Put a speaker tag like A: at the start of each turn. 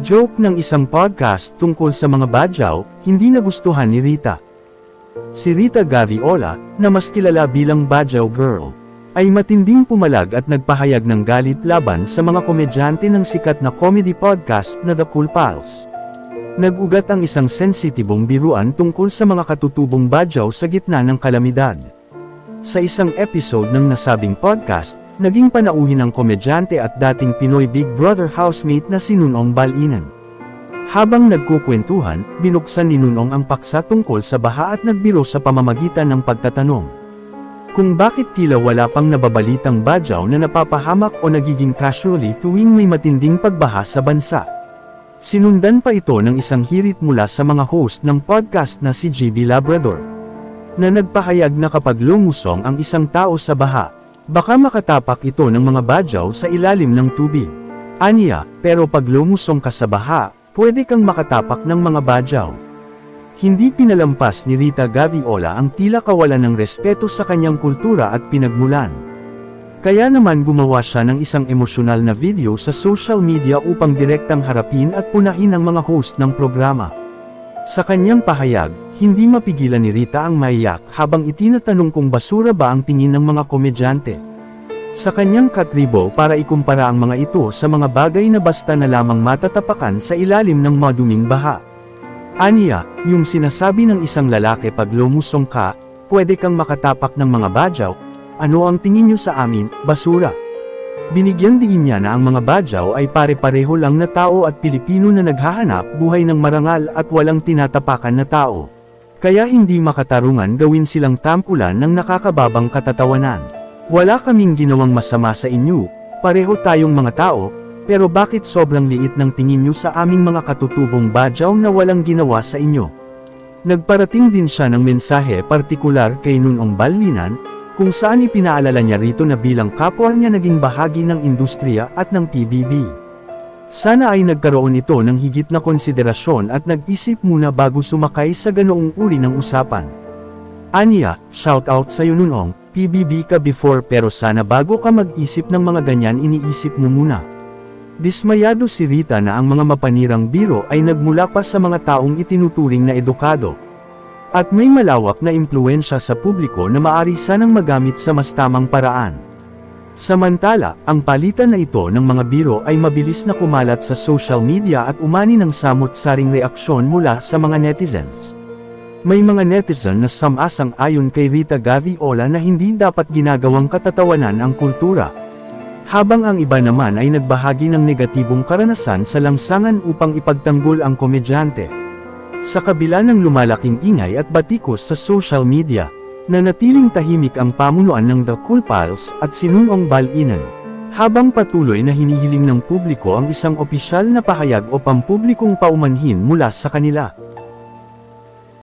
A: Joke ng isang podcast tungkol sa mga badyaw, hindi nagustuhan ni Rita. Si Rita Gaviola, na mas kilala bilang Badyaw Girl, ay matinding pumalag at nagpahayag ng galit laban sa mga komedyante ng sikat na comedy podcast na The Cool Pals. Nag-ugat ang isang sensitibong biruan tungkol sa mga katutubong badyaw sa gitna ng kalamidad. Sa isang episode ng nasabing podcast, naging panauhin ng komedyante at dating Pinoy Big Brother housemate na si Nunong Balinan. Habang nagkukwentuhan, binuksan ni Nunong ang paksa tungkol sa baha at nagbiro sa pamamagitan ng pagtatanong kung bakit tila wala pang nababalitang badyaw na napapahamak o nagiging casualty tuwing may matinding pagbaha sa bansa. Sinundan pa ito ng isang hirit mula sa mga host ng podcast na si JB Labrador, na nagpahayag na kapag lumusong ang isang tao sa baha, baka makatapak ito ng mga badyaw sa ilalim ng tubig. Aniya, pero pag lumusong ka sa baha, pwede kang makatapak ng mga badyaw. Hindi pinalampas ni Rita Gaviola ang tila kawalan ng respeto sa kanyang kultura at pinagmulan. Kaya naman gumawa siya ng isang emosyonal na video sa social media upang direktang harapin at punahin ang mga host ng programa. Sa kanyang pahayag, hindi mapigilan ni Rita ang maiyak habang itinatanong kung basura ba ang tingin ng mga komedyante. Sa kanyang katribo para ikumpara ang mga ito sa mga bagay na basta na lamang matatapakan sa ilalim ng maduming baha. Aniya, yung sinasabi ng isang lalaki pag lumusong ka, pwede kang makatapak ng mga badyaw, ano ang tingin nyo sa amin, basura? Binigyan din niya na ang mga badyaw ay pare-pareho lang na tao at Pilipino na naghahanap buhay ng marangal at walang tinatapakan na tao. Kaya hindi makatarungan gawin silang tampulan ng nakakababang katatawanan. Wala kaming ginawang masama sa inyo, pareho tayong mga tao, pero bakit sobrang liit ng tingin nyo sa aming mga katutubong badyaw na walang ginawa sa inyo? Nagparating din siya ng mensahe partikular kay Nunong Balinan, kung saan ipinaalala niya rito na bilang kapwa niya naging bahagi ng industriya at ng TVB. Sana ay nagkaroon ito ng higit na konsiderasyon at nag-isip muna bago sumakay sa ganoong uri ng usapan. Aniya, shout out sa'yo Nunong, PBB ka before pero sana bago ka mag-isip ng mga ganyan iniisip mo muna. Dismayado si Rita na ang mga mapanirang biro ay nagmula pa sa mga taong itinuturing na edukado at may malawak na impluwensya sa publiko na maari sanang magamit sa mas tamang paraan. Samantala, ang palitan na ito ng mga biro ay mabilis na kumalat sa social media at umani ng samot-saring reaksyon mula sa mga netizens. May mga netizen na samang-ayon kay Rita Gaviola na hindi dapat ginagawang katatawanan ang kultura, habang ang iba naman ay nagbahagi ng negatibong karanasan sa langsangan upang ipagtanggol ang komedyante. Sa kabila ng lumalaking ingay at batikos sa social media, nanatiling tahimik ang pamunuan ng The Cool Pals at si Nunong Balinan, habang patuloy na hinihiling ng publiko ang isang opisyal na pahayag o pampublikong paumanhin mula sa kanila.